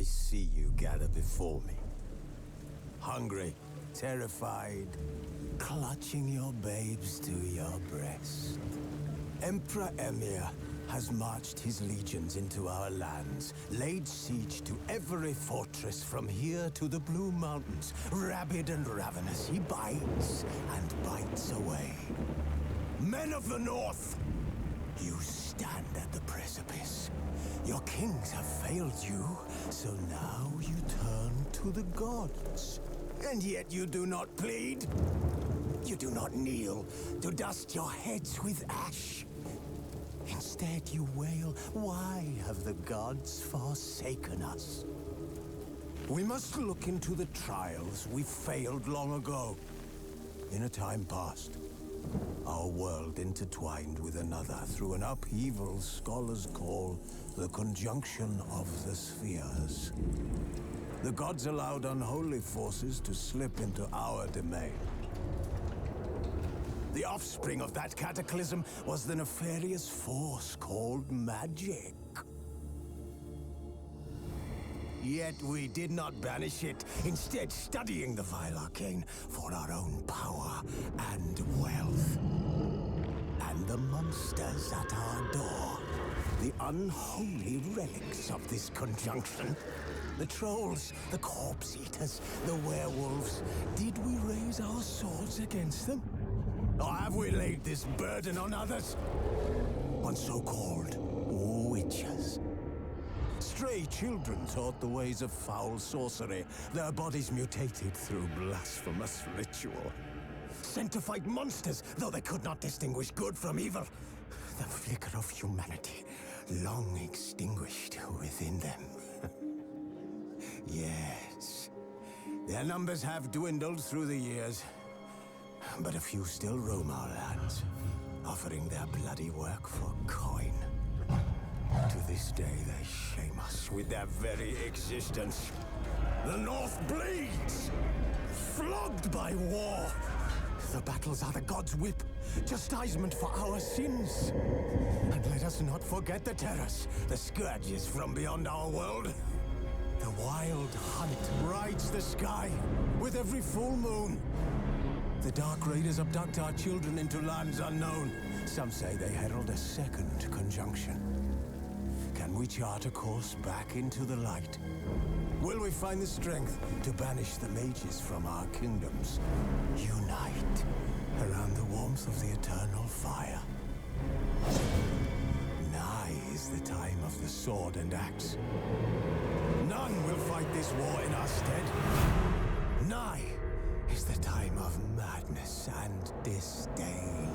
I see you gather before me. Hungry, terrified, clutching your babes to your breast. Emperor Emir has marched his legions into our lands, laid siege to every fortress from here to the Blue Mountains. Rabid and ravenous, he bites and bites away. Men of the North, you stand at the precipice. Your kings have failed you, so now you turn to the gods. And yet you do not plead. You do not kneel to dust your heads with ash. Instead you wail, why have the gods forsaken us? We must look into the trials we failed long ago. In a time past, our world intertwined with another through an upheaval scholars call the conjunction of the spheres. The gods allowed unholy forces to slip into our domain. The offspring of that cataclysm was the nefarious force called magic. Yet we did not banish it, instead studying the vile arcane for our own power and wealth. And the monsters at our door, the unholy relics of this conjunction. The trolls, the corpse eaters, the werewolves. Did we raise our swords against them? Or have we laid this burden on others? On so-called witches. Stray children taught the ways of foul sorcery, their bodies mutated through blasphemous ritual. Sent to fight monsters, though they could not distinguish good from evil. The flicker of humanity, long extinguished within them. Yes, their numbers have dwindled through the years, but a few still roam our lands, offering their bloody work for coin. To this day, they shame us with their very existence. The North bleeds, flogged by war. The battles are the gods' whip, chastisement for our sins. And let us not forget the terrors, the scourges from beyond our world. The wild hunt rides the sky with every full moon. The Dark Raiders abduct our children into lands unknown. Some say they herald a second conjunction. Can we chart a course back into the light? Will we find the strength to banish the mages from our kingdoms? Unite around the warmth of the eternal fire. Nigh is the time of the sword and axe. None will fight this war in our stead. Nigh is the time of madness and disdain.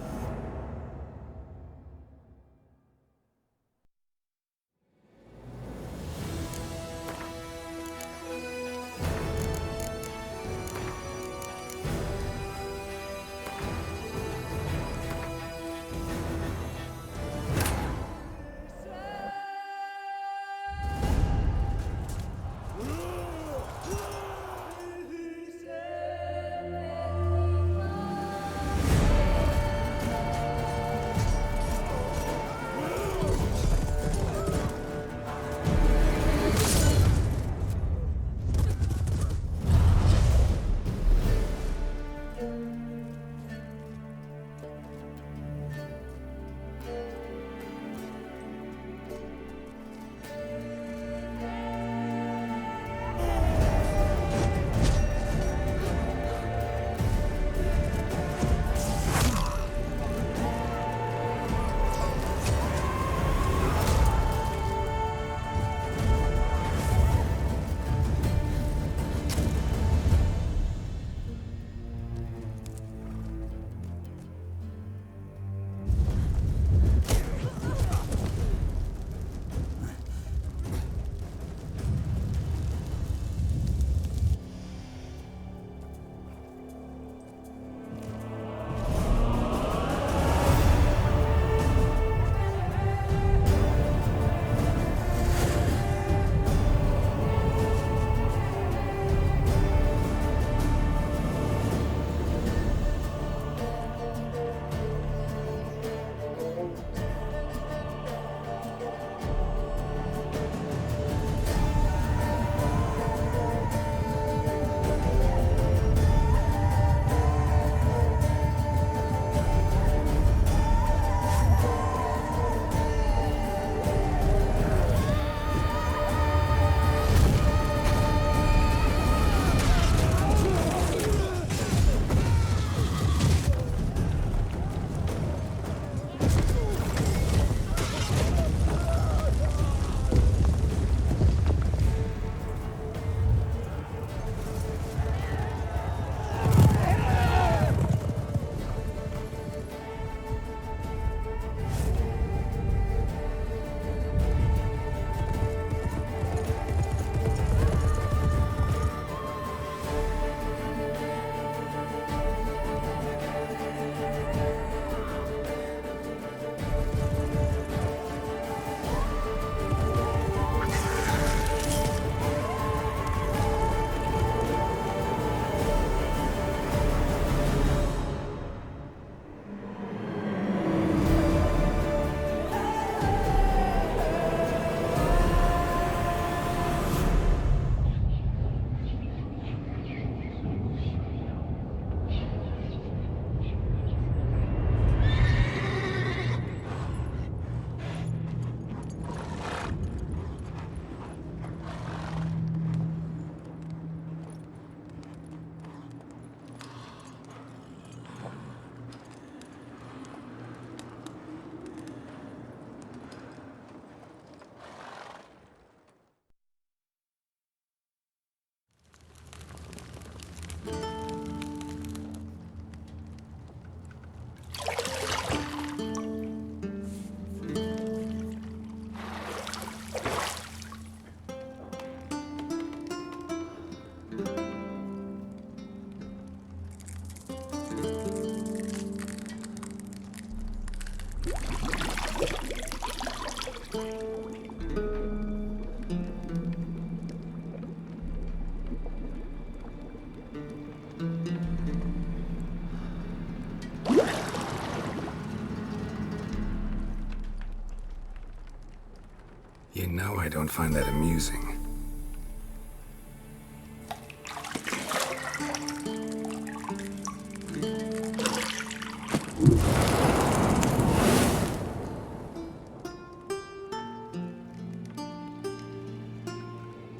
You know I don't find that amusing.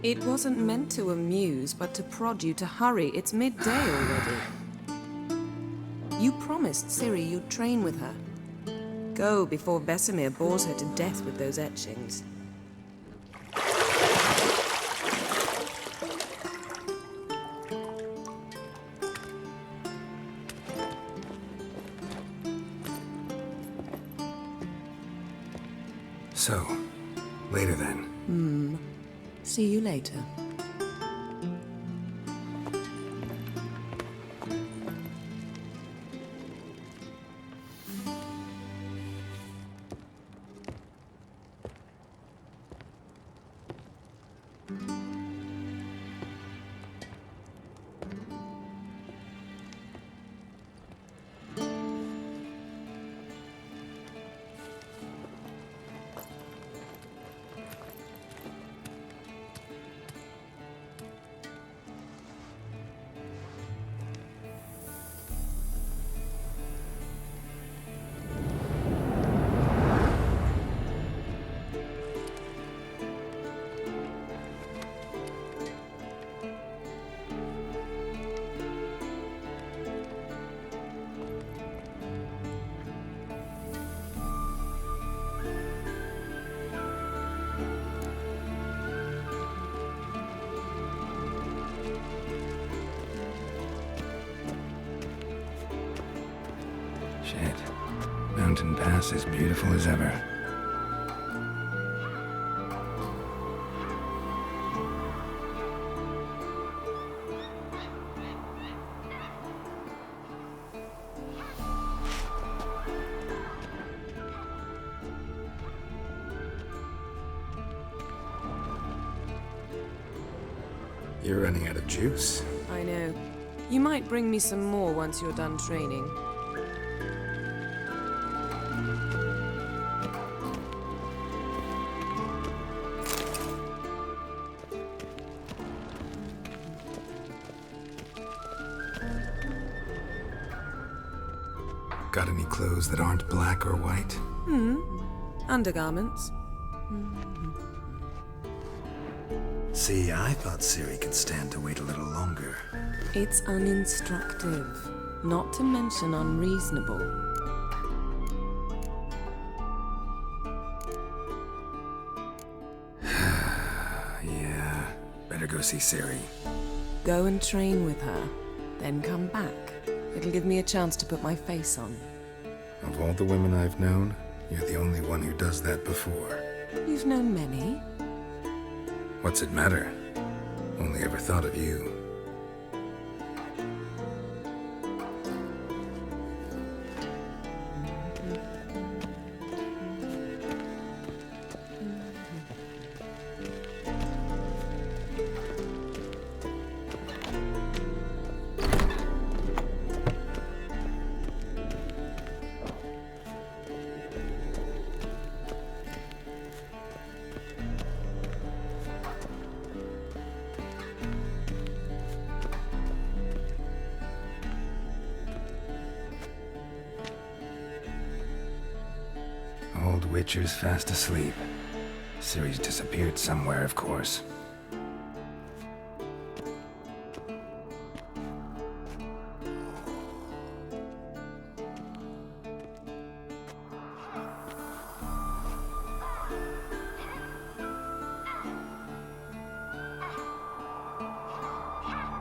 It wasn't meant to amuse, but to prod you to hurry. It's midday already. You promised Ciri you'd train with her. Go before Vesemir bores her to death with those etchings. So, later then. See you later. Shit. Mountain Pass as beautiful as ever. You're running out of juice. I know. You might bring me some more once you're done training. Got any clothes that aren't black or white? Undergarments. See, I thought Ciri could stand to wait a little longer. It's uninstructive, not to mention unreasonable. Yeah, better go see Ciri. Go and train with her, then come back. It'll give me a chance to put my face on. Of all the women I've known, you're the only one who does that before. You've known many. What's it matter? Only ever thought of you. Old Witcher's fast asleep. Ciri's disappeared somewhere, of course.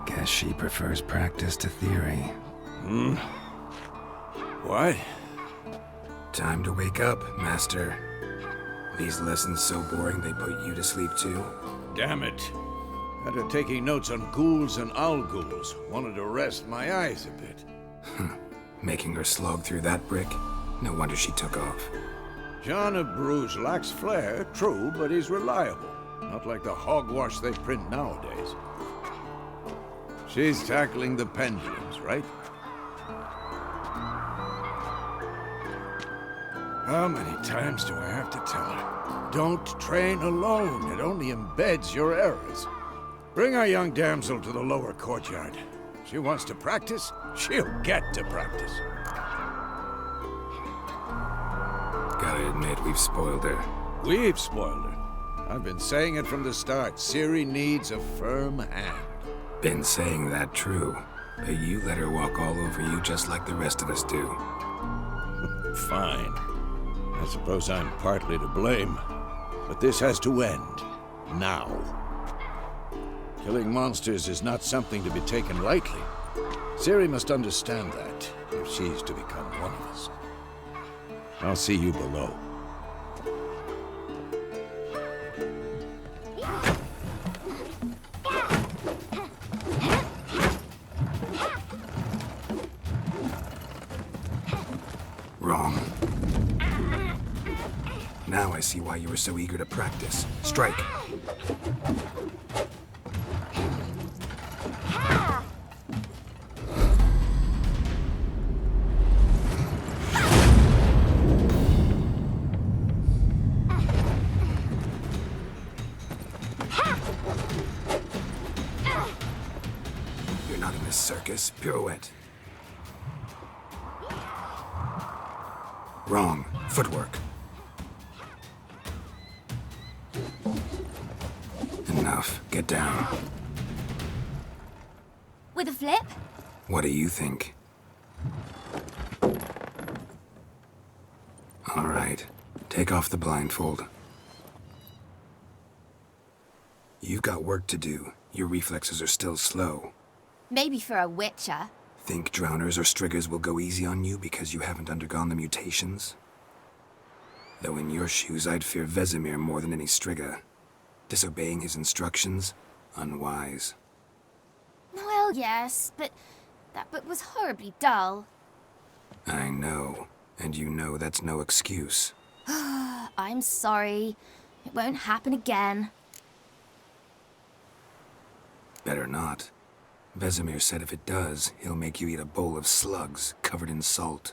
Guess she prefers practice to theory. What? Time to wake up, Master. These lessons so boring they put you to sleep too? Damn it. After taking notes on ghouls and owl ghouls, wanted to rest my eyes a bit. Making her slog through that brick? No wonder she took off. John of Bruges lacks flair, true, but he's reliable. Not like the hogwash they print nowadays. She's tackling the pendulums, right? How many times do I have to tell her? Don't train alone. It only embeds your errors. Bring our young damsel to the lower courtyard. She wants to practice, she'll get to practice. Gotta admit, we've spoiled her. We've spoiled her. I've been saying it from the start. Ciri needs a firm hand. Been saying that true. But you let her walk all over you just like the rest of us do. Fine. I suppose I'm partly to blame. But this has to end. Now. Killing monsters is not something to be taken lightly. Ciri must understand that, if she's to become one of us. I'll see you below. Wrong. Now I see why you were so eager to practice. Strike. You're not in this circus. Pirouette. Wrong. Footwork. Enough. Get down. With a flip? What do you think? All right. Take off the blindfold. You've got work to do. Your reflexes are still slow. Maybe for a witcher. Think drowners or striggers will go easy on you because you haven't undergone the mutations? Though in your shoes, I'd fear Vesemir more than any strigger. Disobeying his instructions? Unwise. Well, yes, but that book was horribly dull. I know. And you know that's no excuse. I'm sorry. It won't happen again. Better not. Vesemir said if it does, he'll make you eat a bowl of slugs covered in salt.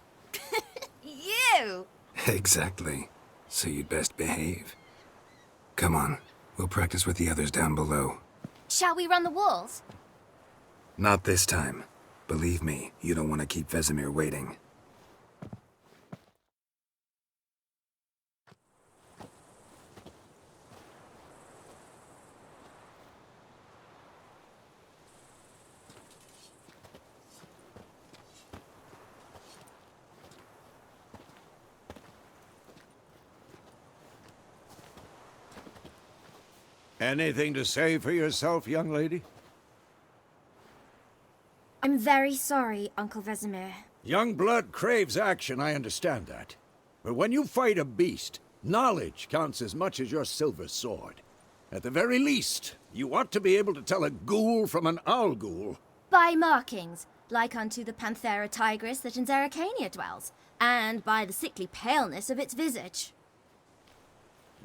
You! Exactly. So you'd best behave. Come on. We'll practice with the others down below. Shall we run the walls? Not this time. Believe me, you don't want to keep Vesemir waiting. Anything to say for yourself, young lady? I'm very sorry, Uncle Vesemir. Young blood craves action, I understand that. But when you fight a beast, knowledge counts as much as your silver sword. At the very least, you ought to be able to tell a ghoul from an owl ghoul. By markings, like unto the Panthera tigris that in Zerrikania dwells, and by the sickly paleness of its visage.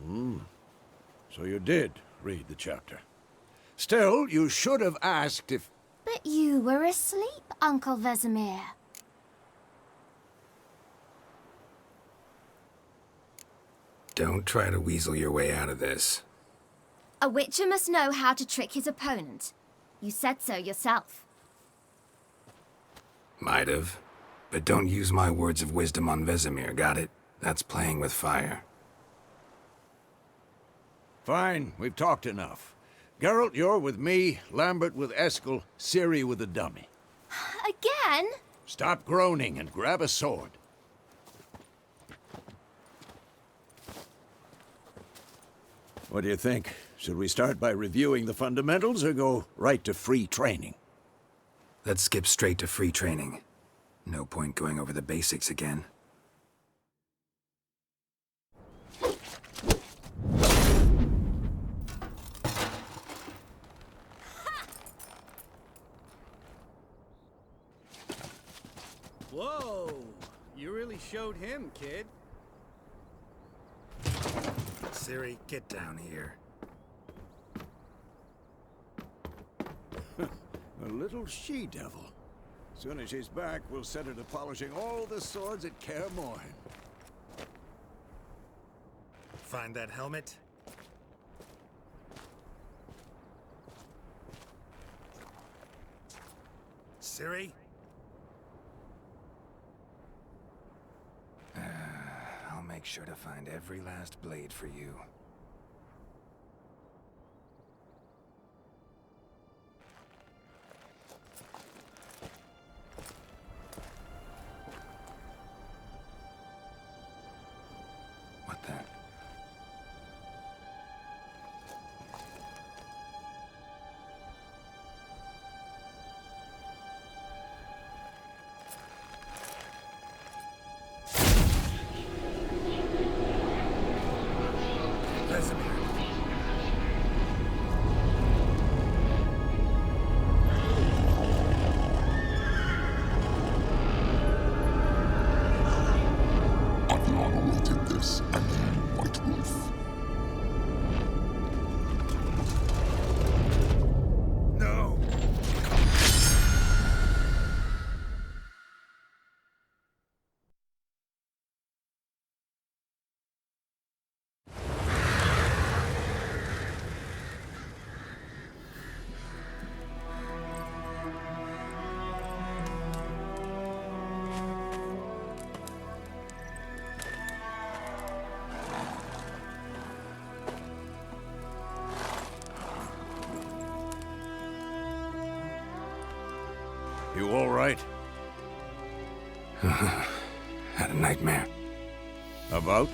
So you did read the chapter. Still, you should have asked if... But you were asleep, Uncle Vesemir. Don't try to weasel your way out of this. A witcher must know how to trick his opponent. You said so yourself. Might have. But don't use my words of wisdom on Vesemir, got it? That's playing with fire. Fine, we've talked enough. Geralt, you're with me, Lambert with Eskel, Ciri with the dummy. Again? Stop groaning and grab a sword. What do you think? Should we start by reviewing the fundamentals or go right to free training? Let's skip straight to free training. No point going over the basics again. Whoa! You really showed him, kid. Ciri, get down here. A little she-devil. Soon as she's back, we'll set her to polishing all the swords at Kaer Morhen. Find that helmet? Ciri? I'll make sure to find every last blade for you. What the? Adriano did this, and then White Wolf. No! You all right? Had a nightmare. About?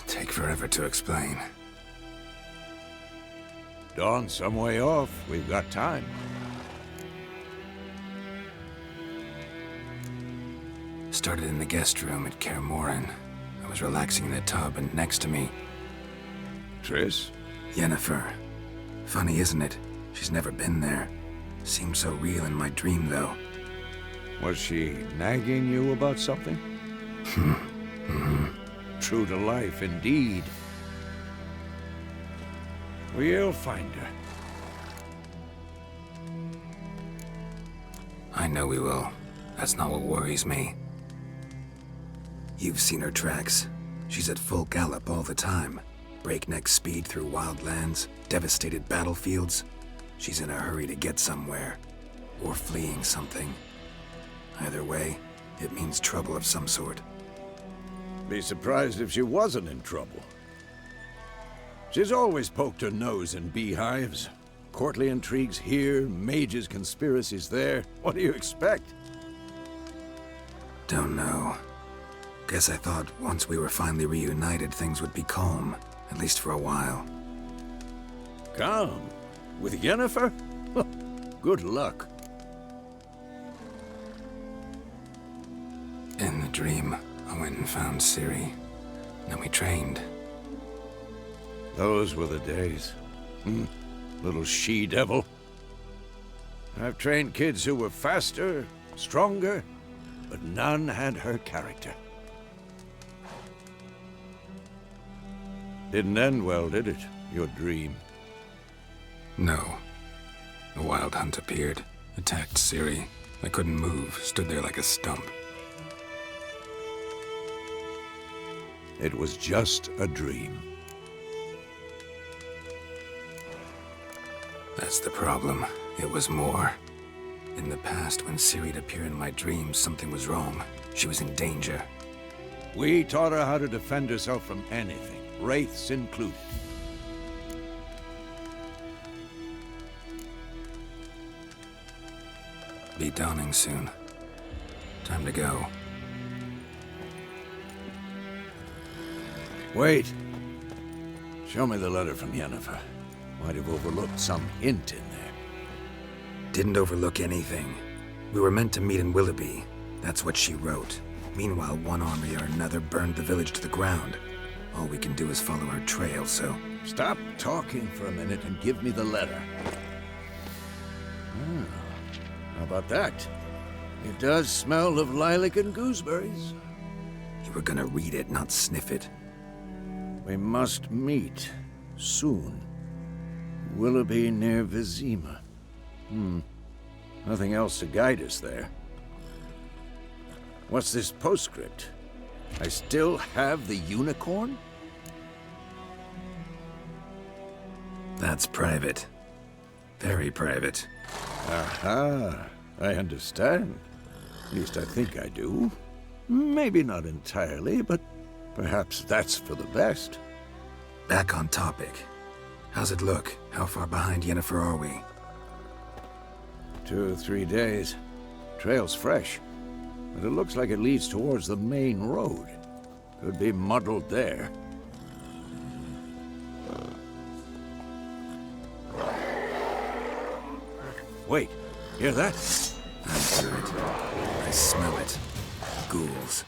Take forever to explain. Dawn's some way off. We've got time. Started in the guest room at Kaer Morhen. I was relaxing in the tub, and next to me, Triss? Yennefer. Funny, isn't it? She's never been there. Seemed so real in my dream, though. Was she nagging you about something? True to life, indeed. We'll find her. I know we will. That's not what worries me. You've seen her tracks. She's at full gallop all the time. Breakneck speed through wild lands, devastated battlefields. She's in a hurry to get somewhere. Or fleeing something. Either way, it means trouble of some sort. Be surprised if she wasn't in trouble. She's always poked her nose in beehives. Courtly intrigues here, mages' conspiracies there. What do you expect? Don't know. Guess I thought once we were finally reunited, things would be calm. At least for a while. Calm? With Yennefer? Good luck. In the dream, I went and found Ciri. Then we trained. Those were the days. Little she-devil. I've trained kids who were faster, stronger, but none had her character. Didn't end well, did it? Your dream? No. A wild hunt appeared, attacked Ciri. I couldn't move, stood there like a stump. It was just a dream. That's the problem. It was more. In the past, when Ciri'd appear in my dreams, something was wrong. She was in danger. We taught her how to defend herself from anything, wraiths included. Be dawning soon. Time to go. Wait. Show me the letter from Yennefer. Might have overlooked some hint in there. Didn't overlook anything. We were meant to meet in Willoughby. That's what she wrote. Meanwhile, one army or another burned the village to the ground. All we can do is follow her trail, so... Stop talking for a minute and give me the letter. How about that? It does smell of lilac and gooseberries. You were gonna read it, not sniff it. We must meet. Soon. Willoughby near Vizima. Nothing else to guide us there. What's this postscript? I still have the unicorn? That's private. Very private. Aha, I understand. At least I think I do. Maybe not entirely, but perhaps that's for the best. Back on topic. How's it look? How far behind Yennefer are we? 2 or 3 days. Trail's fresh, but it looks like it leads towards the main road. Could be muddled there. Wait, hear that? I hear it. I smell it. Ghouls.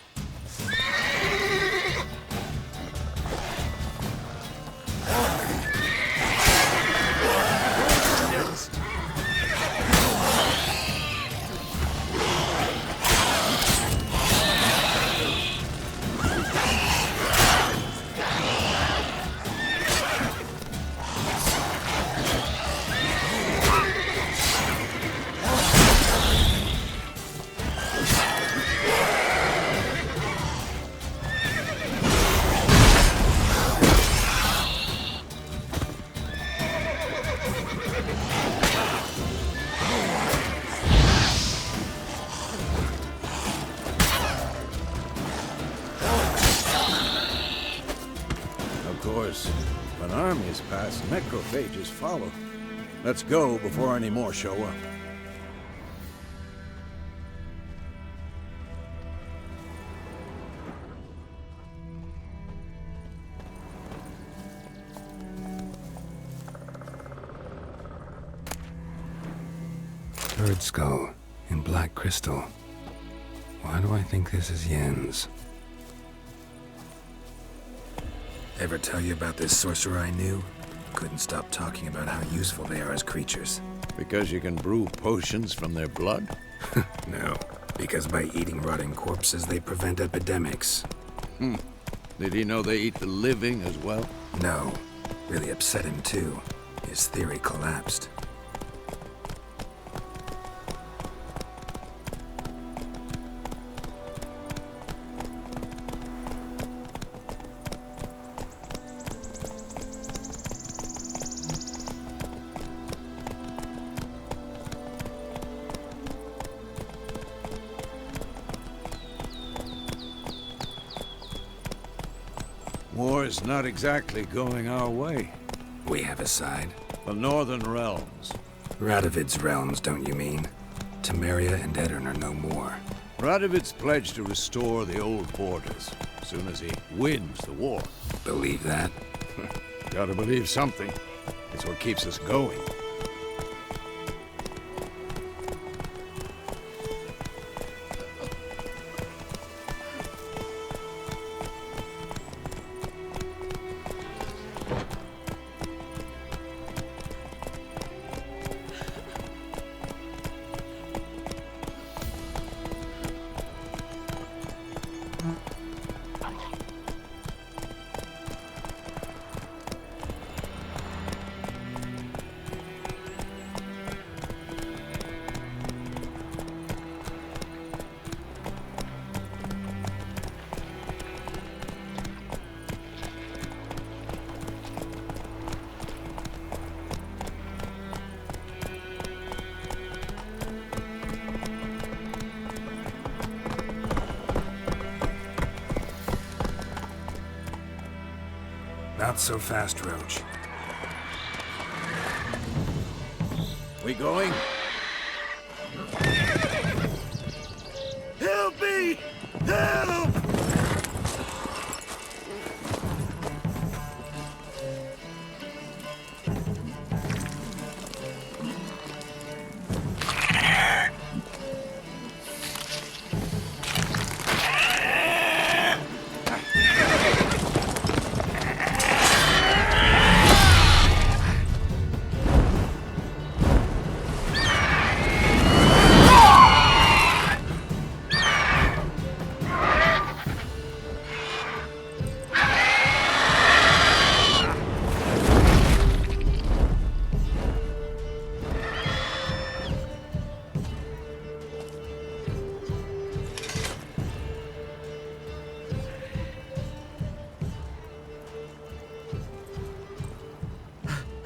When armies pass, necrophages follow. Let's go before any more show up. Bird skull in black crystal. Why do I think this is Yen's? Ever tell you about this sorcerer I knew? Couldn't stop talking about how useful they are as creatures. Because you can brew potions from their blood? No, because by eating rotting corpses, they prevent epidemics. Did he know they eat the living as well? No. Really upset him, too. His theory collapsed. War's not exactly going our way. We have a side. The Northern Realms. Radovid's realms, don't you mean? Temeria and Edirn are no more. Radovid's pledged to restore the old borders as soon as he wins the war. Believe that? Gotta believe something. It's what keeps us going. Not so fast, Roach. We going? Help me! Help!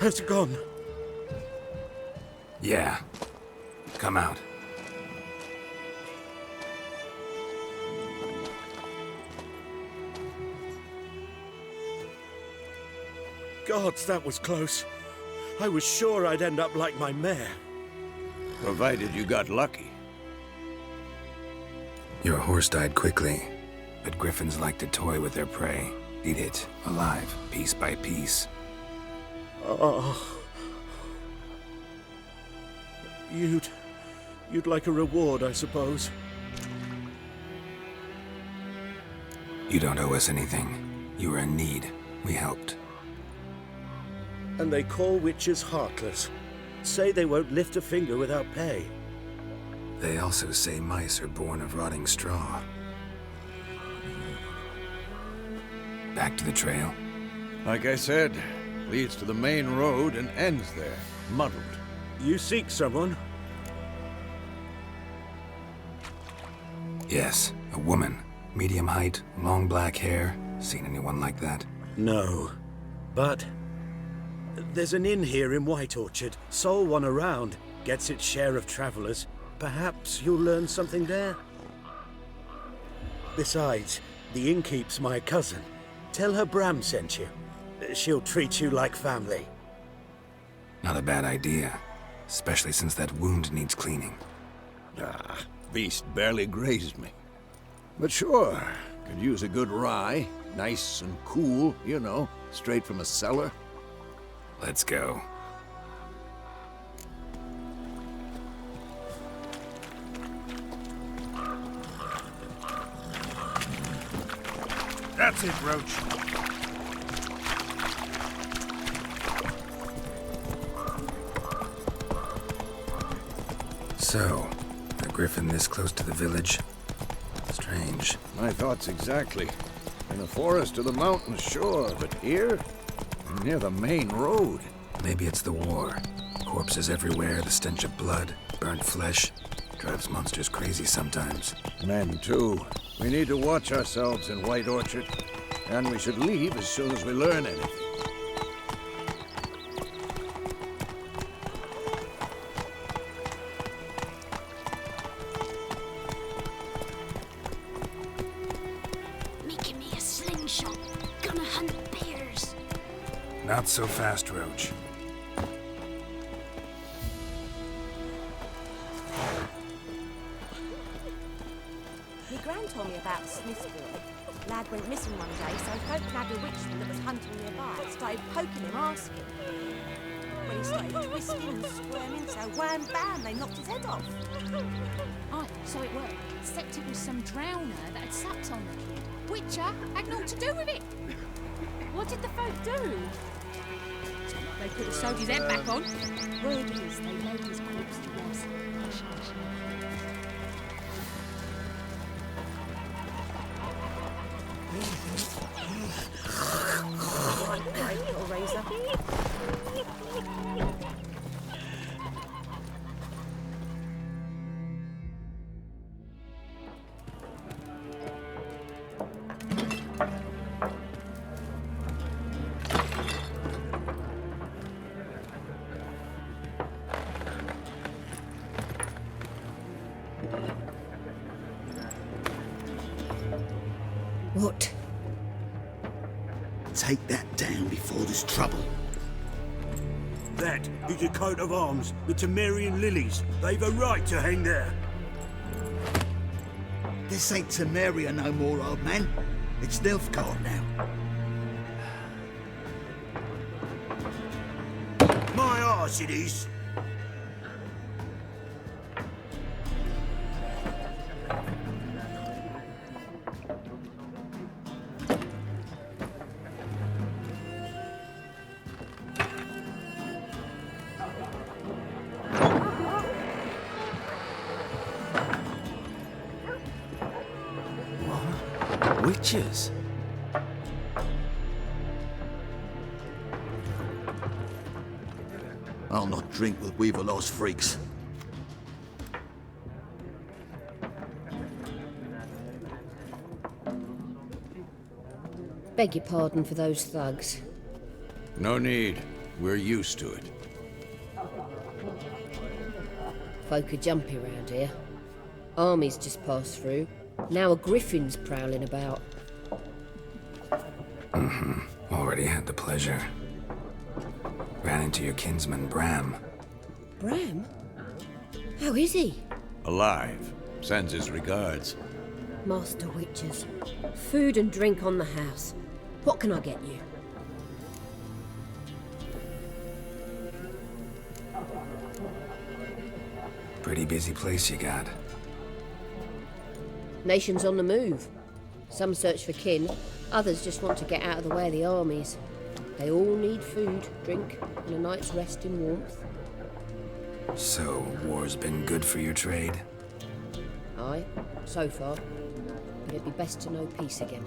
Has it gone? Yeah. Come out. Gods, that was close. I was sure I'd end up like my mare. Provided you got lucky. Your horse died quickly, but griffins like to toy with their prey. Eat it, alive, piece by piece. Oh. You'd like a reward, I suppose. You don't owe us anything. You were in need. We helped. And they call witches heartless. Say they won't lift a finger without pay. They also say mice are born of rotting straw. Back to the trail? Like I said, leads to the main road and ends there, muddled. You seek someone? Yes, a woman. Medium height, long black hair. Seen anyone like that? No. But there's an inn here in White Orchard. Sole one around. Gets its share of travelers. Perhaps you'll learn something there? Besides, the innkeep's my cousin. Tell her Bram sent you. She'll treat you like family. Not a bad idea. Especially since that wound needs cleaning. Ah, beast barely grazed me. But sure, could use a good rye. Nice and cool, you know, straight from a cellar. Let's go. That's it, Roach. So, a griffin this close to the village? Strange. My thoughts exactly. In the forest or the mountains, sure, but here? Near the main road. Maybe it's the war. Corpses everywhere, the stench of blood, burnt flesh. Drives monsters crazy sometimes. Men, too. We need to watch ourselves in White Orchard. And we should leave as soon as we learn anything. Making me a slingshot. Gonna hunt bears. Not so fast, Roach. My gran told me about the Smith's boy. Lad went missing one day, so folk nabbed a witchman that was hunting nearby. Started poking him, asking. When he started twisting and squirming, so wham bam, they knocked his head off. Aye, so it worked. Except it was some drowner that had sapped on the kid. Witcher had naught to do with it. What did the folk do? They could have sewed his head back on. Word is, they laid his corpse to rest. Right, little razor. What? Take that down before there's trouble. That is a coat of arms, the Temerian lilies. They've a right to hang there. This ain't Temeria no more, old man. It's Nilfgaard now. My arse it is. Witches? I'll not drink with Weaverlaw's freaks. Beg your pardon for those thugs. No need. We're used to it. Folk are jumpy round here. Armies just passed through. Now a griffin's prowling about. Already had the pleasure. Ran into your kinsman, Bram. Bram? How is he? Alive. Sends his regards. Master Witchers. Food and drink on the house. What can I get you? Pretty busy place you got. Nations on the move. Some search for kin, others just want to get out of the way of the armies. They all need food, drink, and a night's rest in warmth. So, war's been good for your trade? Aye, so far. But it'd be best to know peace again.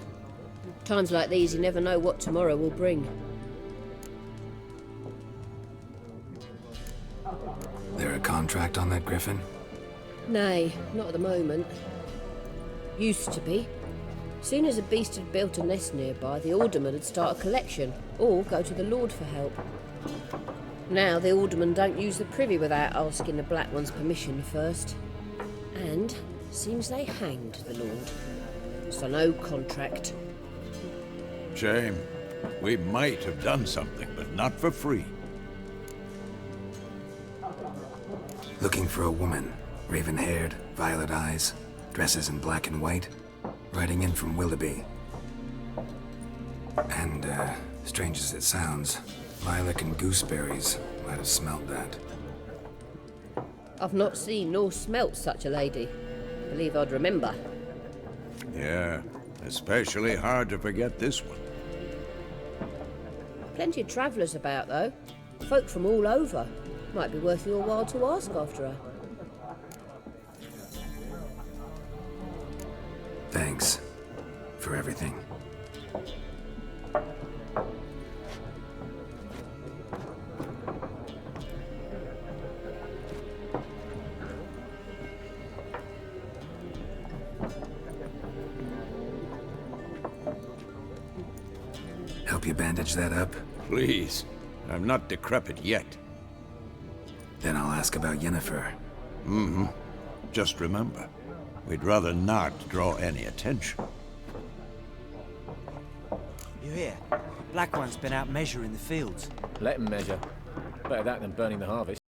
Times like these, you never know what tomorrow will bring. There a contract on that griffin? Nay, not at the moment. Used to be. Soon as a beast had built a nest nearby, the alderman would start a collection, or go to the Lord for help. Now the aldermen don't use the privy without asking the Black One's permission first. And seems they hanged the Lord. So no contract. Shame. We might have done something, but not for free. Looking for a woman. Raven-haired, violet eyes, dresses in black and white. Riding in from Willoughby. And, strange as it sounds, lilac and gooseberries might have smelled that. I've not seen nor smelt such a lady. Believe I'd remember. Yeah, especially hard to forget this one. Plenty of travellers about, though. Folk from all over. Might be worth your while to ask after her. Thanks for everything. Help you bandage that up? Please. I'm not decrepit yet. Then I'll ask about Yennefer. Mm-hmm. Just remember, we'd rather not draw any attention. You hear? Black One's been out measuring the fields. Let him measure. Better that than burning the harvest.